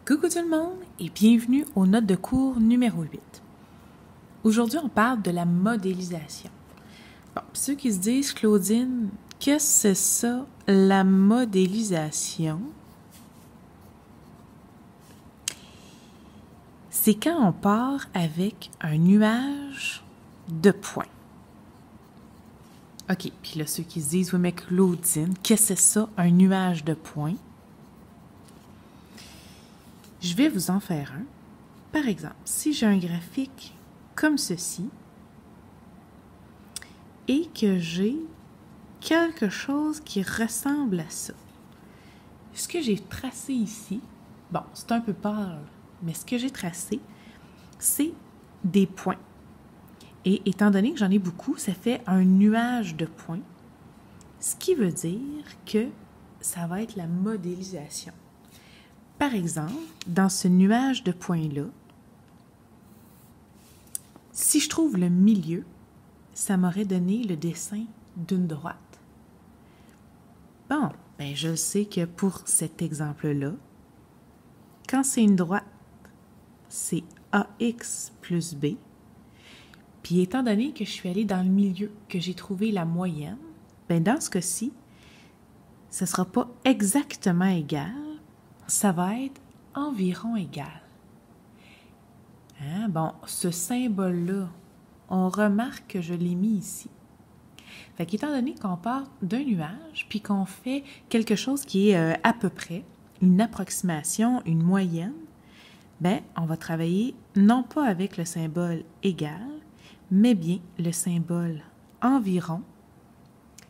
Coucou tout le monde et bienvenue aux notes de cours numéro 8. Aujourd'hui, on parle de la modélisation. Bon, ceux qui se disent, Claudine, qu'est-ce que c'est ça, la modélisation? C'est quand on part avec un nuage de points. OK, puis là, ceux qui se disent, oui, mais Claudine, qu'est-ce que c'est ça, un nuage de points? Je vais vous en faire un. Par exemple, si j'ai un graphique comme ceci et que j'ai quelque chose qui ressemble à ça. Ce que j'ai tracé ici, bon, c'est un peu pâle, mais ce que j'ai tracé, c'est des points. Et étant donné que j'en ai beaucoup, ça fait un nuage de points, ce qui veut dire que ça va être la modélisation. Par exemple, dans ce nuage de points-là, si je trouve le milieu, ça m'aurait donné le dessin d'une droite. Bon, ben je sais que pour cet exemple-là, quand c'est une droite, c'est AX plus B. Puis étant donné que je suis allée dans le milieu, que j'ai trouvé la moyenne, ben dans ce cas-ci, ce ne sera pas exactement égal, ça va être environ égal. Hein? Bon, ce symbole-là, on remarque que je l'ai mis ici. Fait qu'étant donné qu'on part d'un nuage, puis qu'on fait quelque chose qui est à peu près, une approximation, une moyenne, ben on va travailler non pas avec le symbole égal, mais bien le symbole environ.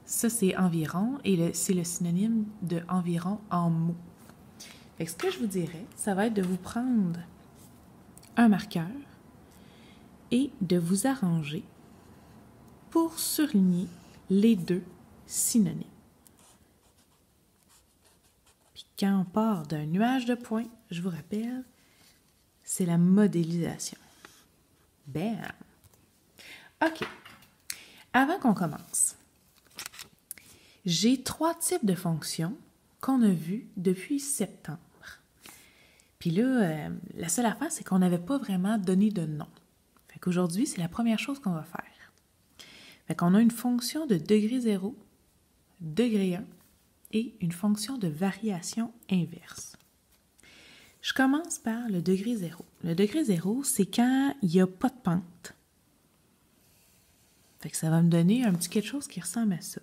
Ça, c'est environ, et c'est le synonyme de environ en mots. Fait que ce que je vous dirais, ça va être de vous prendre un marqueur et de vous arranger pour surligner les deux synonymes. Puis quand on part d'un nuage de points, je vous rappelle, c'est la modélisation. Bam! OK. Avant qu'on commence, j'ai 3 types de fonctions qu'on a vues depuis septembre. Puis là, la seule affaire, c'est qu'on n'avait pas vraiment donné de nom. Fait qu'aujourd'hui, c'est la première chose qu'on va faire. Fait qu'on a une fonction de degré 0, degré 1 et une fonction de variation inverse. Je commence par le degré 0. Le degré 0, c'est quand il n'y a pas de pente. Fait que ça va me donner un petit quelque chose qui ressemble à ça.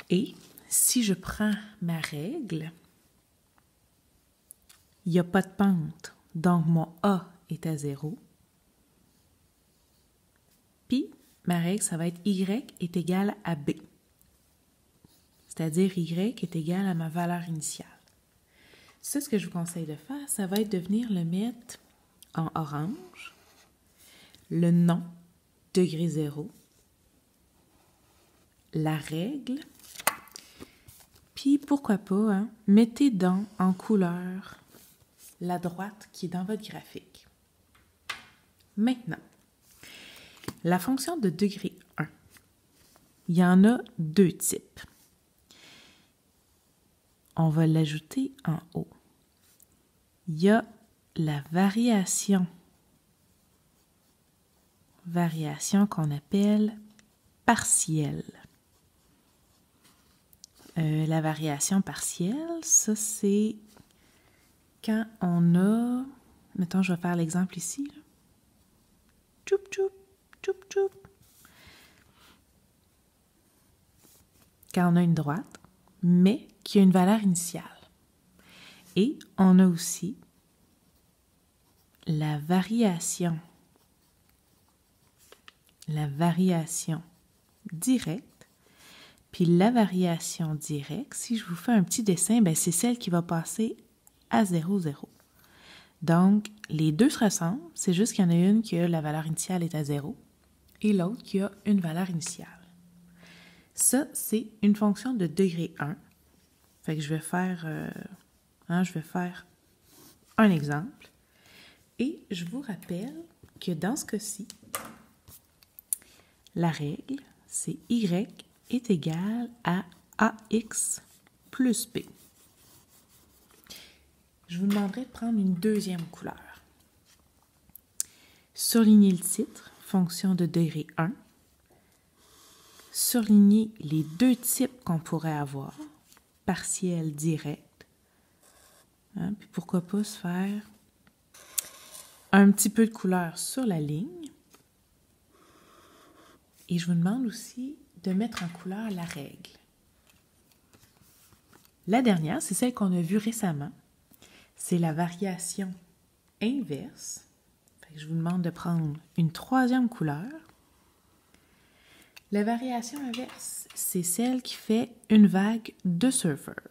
Et si je prends ma règle, il n'y a pas de pente, donc mon A est à 0. Puis, ma règle, ça va être Y est égal à B. C'est-à-dire Y est égal à ma valeur initiale. Ça, ce que je vous conseille de faire, ça va être de venir le mettre en orange, le nom, degré 0, la règle, puis pourquoi pas, hein, mettez donc en couleur la droite qui est dans votre graphique. Maintenant, la fonction de degré 1, il y en a 2 types. On va l'ajouter en haut. Il y a la variation qu'on appelle partielle. La variation partielle, ça c'est quand on a, mettons je vais faire l'exemple ici, là. Tchoup, tchoup, tchoup, tchoup. Quand on a une droite, mais qui a une valeur initiale. Et on a aussi la variation directe. Puis la variation directe, si je vous fais un petit dessin, ben c'est celle qui va passer à 0, 0. Donc, les deux se ressemblent, c'est juste qu'il y en a une qui a la valeur initiale est à 0 et l'autre qui a une valeur initiale. Ça, c'est une fonction de degré 1. Fait que je vais faire un exemple. Et je vous rappelle que dans ce cas-ci, la règle, c'est Y est égal à AX plus B. je vous demanderai de prendre une deuxième couleur. Surligner le titre, fonction de degré 1. Surligner les deux types qu'on pourrait avoir, partiel, direct. Hein, puis pourquoi pas se faire un petit peu de couleur sur la ligne. Et je vous demande aussi de mettre en couleur la règle. La dernière, c'est celle qu'on a vue récemment. C'est la variation inverse. Fait que je vous demande de prendre une troisième couleur. La variation inverse, c'est celle qui fait une vague de surfeur.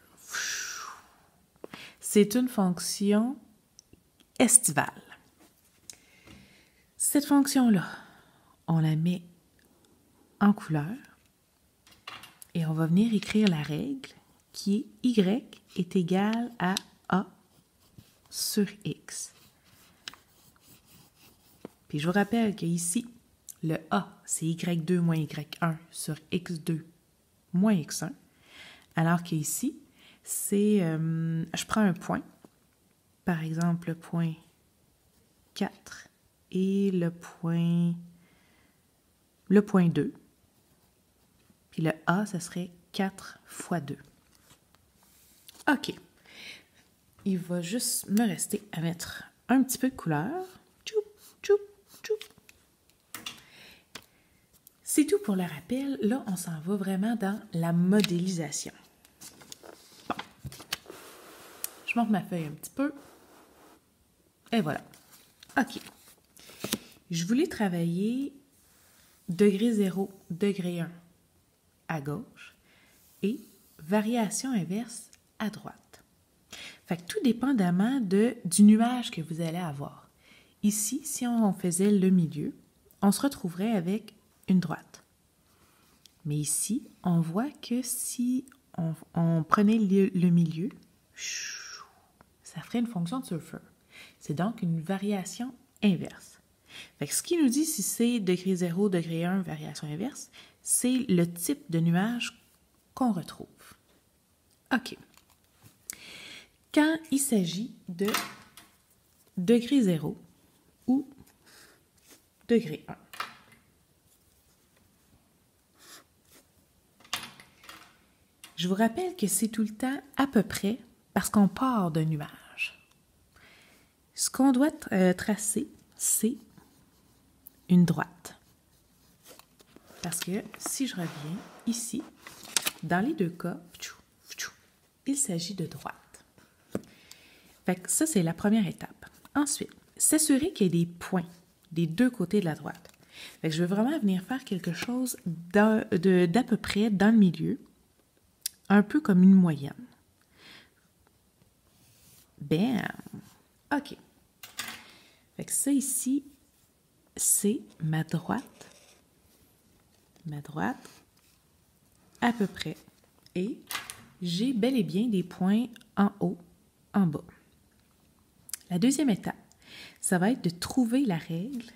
C'est une fonction estivale. Cette fonction-là, on la met en couleur et on va venir écrire la règle qui est Y est égal à A sur X. Puis je vous rappelle qu'ici, le A, c'est Y2 moins Y1 sur X2 moins X1. Alors qu'ici, c'est, je prends un point, par exemple le point 4 et le point 2. Puis le A, ce serait 4 fois 2. OK. Il va juste me rester à mettre un petit peu de couleur. Tchoup, tchoup, tchoup. C'est tout pour le rappel. Là, on s'en va vraiment dans la modélisation. Bon. Je monte ma feuille un petit peu. Et voilà. OK. Je voulais travailler degré 0, degré 1 à gauche et variation inverse à droite. Fait que tout dépendamment du nuage que vous allez avoir. Ici, si on faisait le milieu, on se retrouverait avec une droite. Mais ici, on voit que si on prenait le milieu, ça ferait une fonction de surfeur. C'est donc une variation inverse. Fait que ce qui nous dit si c'est degré 0, degré 1, variation inverse, c'est le type de nuage qu'on retrouve. OK. Quand il s'agit de degré 0 ou degré 1. Je vous rappelle que c'est tout le temps à peu près parce qu'on part d'un nuage. Ce qu'on doit tracer, c'est une droite. Parce que si je reviens ici, dans les deux cas, il s'agit de droite. Fait que ça, c'est la première étape. Ensuite, s'assurer qu'il y ait des points des deux côtés de la droite. Fait que je veux vraiment venir faire quelque chose d'à peu près dans le milieu, un peu comme une moyenne. Bam! OK. Fait que ça ici, c'est ma droite. Ma droite, à peu près. Et j'ai bel et bien des points en haut, en bas. La deuxième étape, ça va être de trouver la règle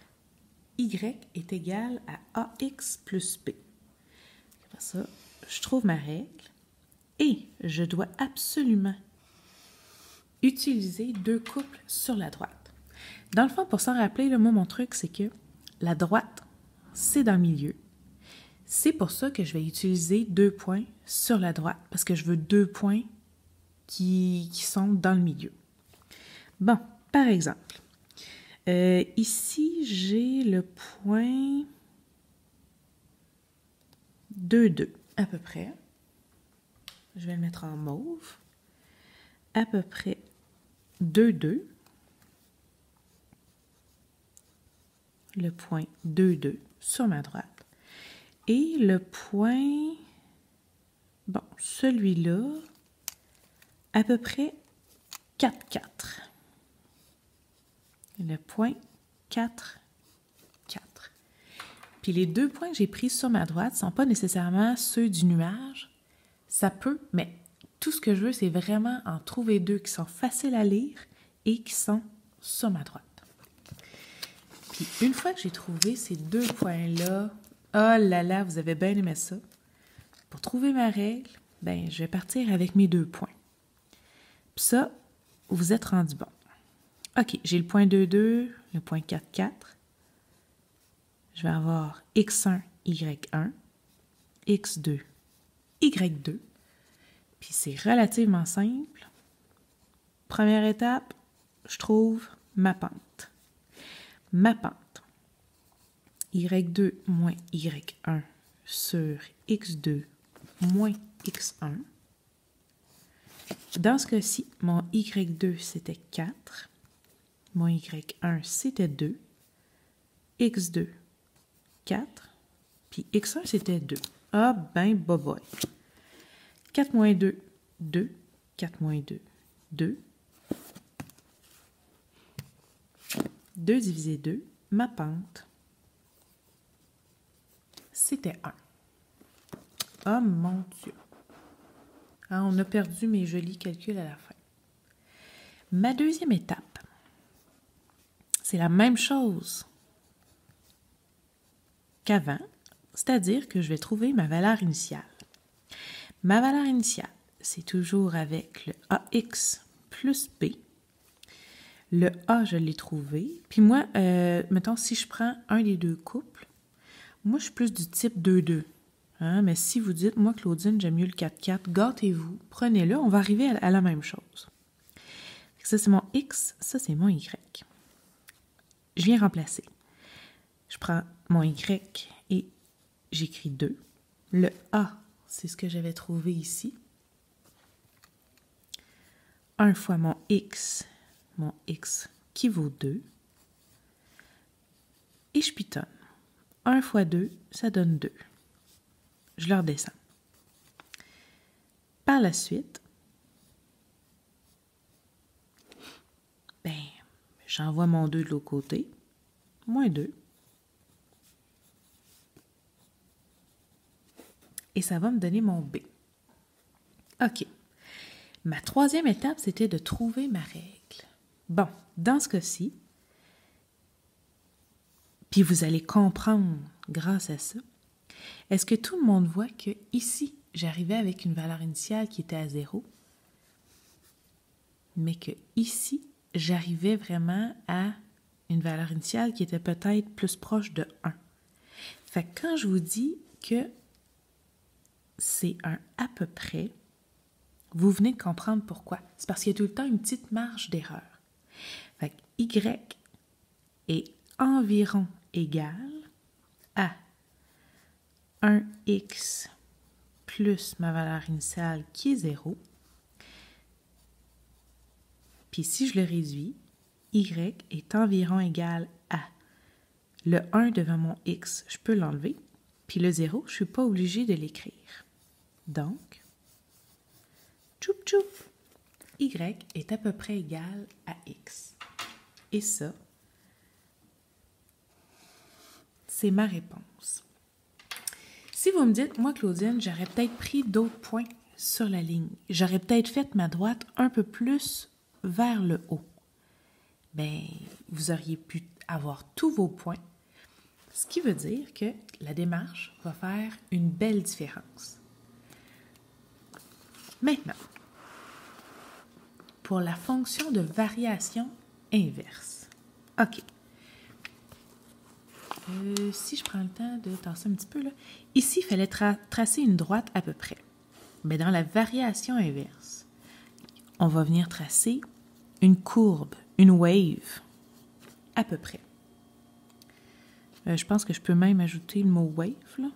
Y est égal à AX plus B. Après ça, je trouve ma règle et je dois absolument utiliser deux couples sur la droite. Dans le fond, pour s'en rappeler, moi, mon truc, c'est que la droite, c'est dans le milieu. C'est pour ça que je vais utiliser deux points sur la droite, parce que je veux deux points qui sont dans le milieu. Bon, par exemple, ici, j'ai le point 2, 2, à peu près. Je vais le mettre en mauve. À peu près 2, 2. Le point 2, 2 sur ma droite. Et le point, bon, celui-là, à peu près 4, 4. Le point 4, 4. Puis les deux points que j'ai pris sur ma droite ne sont pas nécessairement ceux du nuage. Ça peut, mais tout ce que je veux, c'est vraiment en trouver deux qui sont faciles à lire et qui sont sur ma droite. Puis une fois que j'ai trouvé ces deux points-là, oh là là, vous avez bien aimé ça. Pour trouver ma règle, ben, je vais partir avec mes deux points. Puis ça, vous êtes rendu bon. OK, j'ai le point 2,2, le point 4,4. Je vais avoir x1, y1, x2, y2. Puis c'est relativement simple. Première étape, je trouve ma pente. Ma pente, y2 moins y1 sur x2 moins x1. Dans ce cas-ci, mon y2, c'était 4. Mon y1, c'était 2. x2, 4. Puis x1, c'était 2. Ah ben, boboy. 4 moins 2, 2. 4 moins 2, 2. 2 divisé 2, ma pente, c'était 1. Oh mon Dieu! Ah, on a perdu mes jolis calculs à la fin. Ma deuxième étape, c'est la même chose qu'avant, c'est-à-dire que je vais trouver ma valeur initiale. Ma valeur initiale, c'est toujours avec le AX plus B. Le A, je l'ai trouvé. Puis moi, mettons, si je prends un des deux couples, moi, je suis plus du type 2-2. Hein? Mais si vous dites, moi, Claudine, j'aime mieux le 4-4, gâtez-vous, prenez-le, on va arriver à la même chose. Ça, c'est mon X, ça, c'est mon Y. Je viens remplacer. Je prends mon Y et j'écris 2. Le A, c'est ce que j'avais trouvé ici. 1 fois mon X qui vaut 2. Et je pitonne. 1 fois 2, ça donne 2. Je le redescends. Par la suite, j'envoie mon 2 de l'autre côté. Moins 2. Et ça va me donner mon B. OK. Ma troisième étape, c'était de trouver ma règle. Bon, dans ce cas-ci, puis vous allez comprendre grâce à ça, est-ce que tout le monde voit que ici, j'arrivais avec une valeur initiale qui était à 0, mais que ici, j'arrivais vraiment à une valeur initiale qui était peut-être plus proche de 1. Fait que quand je vous dis que c'est un à peu près, vous venez de comprendre pourquoi. C'est parce qu'il y a tout le temps une petite marge d'erreur. Fait que Y est environ égal à 1x plus ma valeur initiale qui est 0. Puis si je le réduis, Y est environ égal à le 1 devant mon x, je peux l'enlever. Puis le 0, je ne suis pas obligée de l'écrire. Donc, tchoup tchoup, Y est à peu près égal à x. Et ça, c'est ma réponse. Si vous me dites, moi Claudine, j'aurais peut-être pris d'autres points sur la ligne. J'aurais peut-être fait ma droite un peu plus vers le haut. Bien, vous auriez pu avoir tous vos points. Ce qui veut dire que la démarche va faire une belle différence. Maintenant, pour la fonction de variation inverse. OK. Si je prends le temps de tasser un petit peu, là. Ici, il fallait tracer une droite à peu près. Mais dans la variation inverse, on va venir tracer une courbe, une wave, à peu près. Je pense que je peux même ajouter le mot wave, là.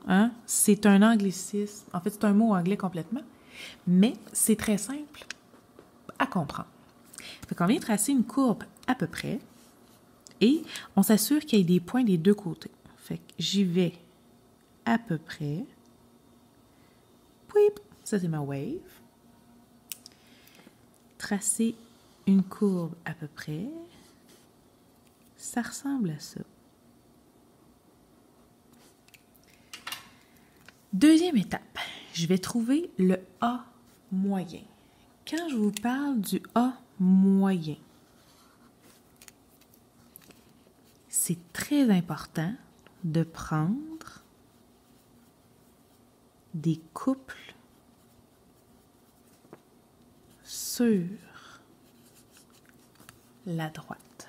Hein? C'est un anglicisme. En fait, c'est un mot anglais complètement. Mais c'est très simple à comprendre. Fait qu'on vient tracer une courbe à peu près et on s'assure qu'il y ait des points des deux côtés. Fait que j'y vais à peu près. Pouip! Ça, c'est ma wave. Tracer une courbe à peu près. Ça ressemble à ça. Deuxième étape, je vais trouver le A moyen. Quand je vous parle du A moyen, c'est très important de prendre des couples sur la droite.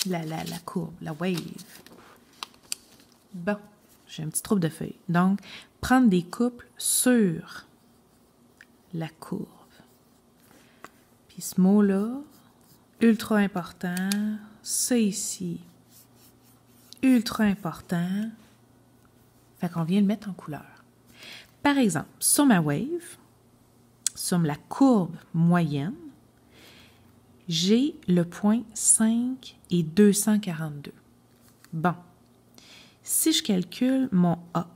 La courbe, la wave. Bon, j'ai un petit trouble de feuille. Donc, prendre des couples sur la courbe. Puis ce mot-là, ultra important. Ça ici, ultra important. Fait qu'on vient le mettre en couleur. Par exemple, sur ma wave, sur la courbe moyenne, j'ai le point 5 et 242. Bon, si je calcule mon A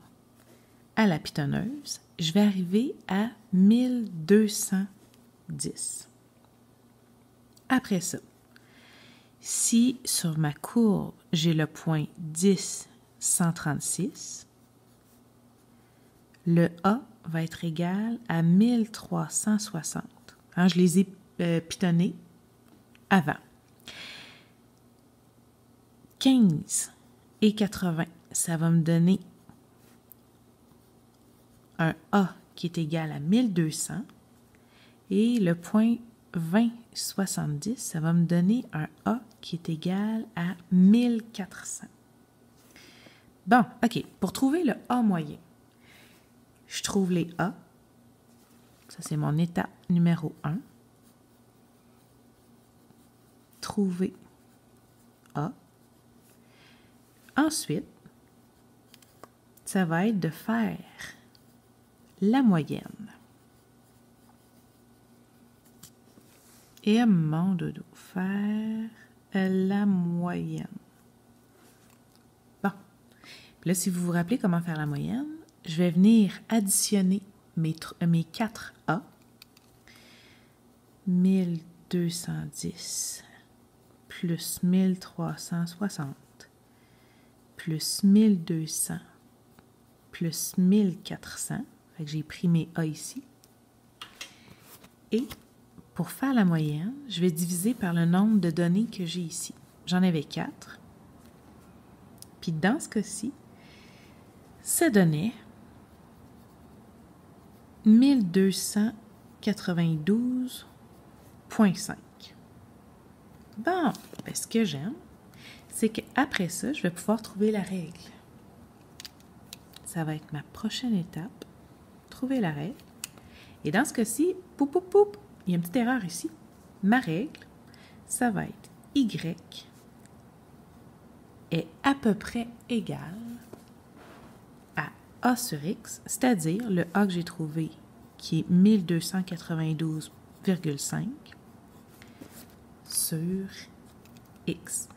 à la pitonneuse, je vais arriver à 1210. Après ça, si sur ma courbe, j'ai le point 10, 136, le A va être égal à 1360. Hein, je les ai pitonnés avant. 15 et 80, ça va me donner un A qui est égal à 1200 et le point 20,70, ça va me donner un A qui est égal à 1400. Bon, OK. Pour trouver le A moyen, je trouve les A. Ça, c'est mon étape numéro 1. Trouver A. Ensuite, ça va être de faire la moyenne. Et mon dodo, faire la moyenne. Bon. Puis là, si vous vous rappelez comment faire la moyenne, je vais venir additionner mes 4 A. 1210 plus 1360 plus 1200 plus 1400. Fait que j'ai pris mes A ici. Et pour faire la moyenne, je vais diviser par le nombre de données que j'ai ici. J'en avais 4. Puis dans ce cas-ci, ça donnait 1292,5. Bon, ben ce que j'aime, c'est qu'après ça, je vais pouvoir trouver la règle. Ça va être ma prochaine étape. Trouver la règle. Et dans ce cas-ci, poup, poup, poup, il y a une petite erreur ici. Ma règle, ça va être Y est à peu près égal à A sur X, c'est-à-dire le A que j'ai trouvé qui est 1292,5 sur X.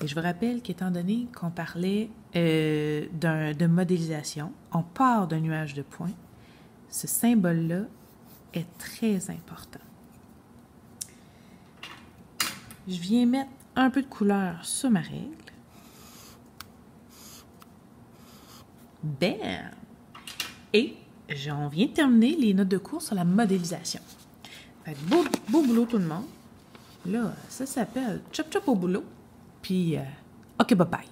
Et je vous rappelle qu'étant donné qu'on parlait de modélisation, on part d'un nuage de points, ce symbole-là est très important. Je viens mettre un peu de couleur sur ma règle. Bam! Et on vient de terminer les notes de cours sur la modélisation. Fait que beau boulot tout le monde. Là, ça s'appelle chop chop au boulot. Puis, OK, bye bye.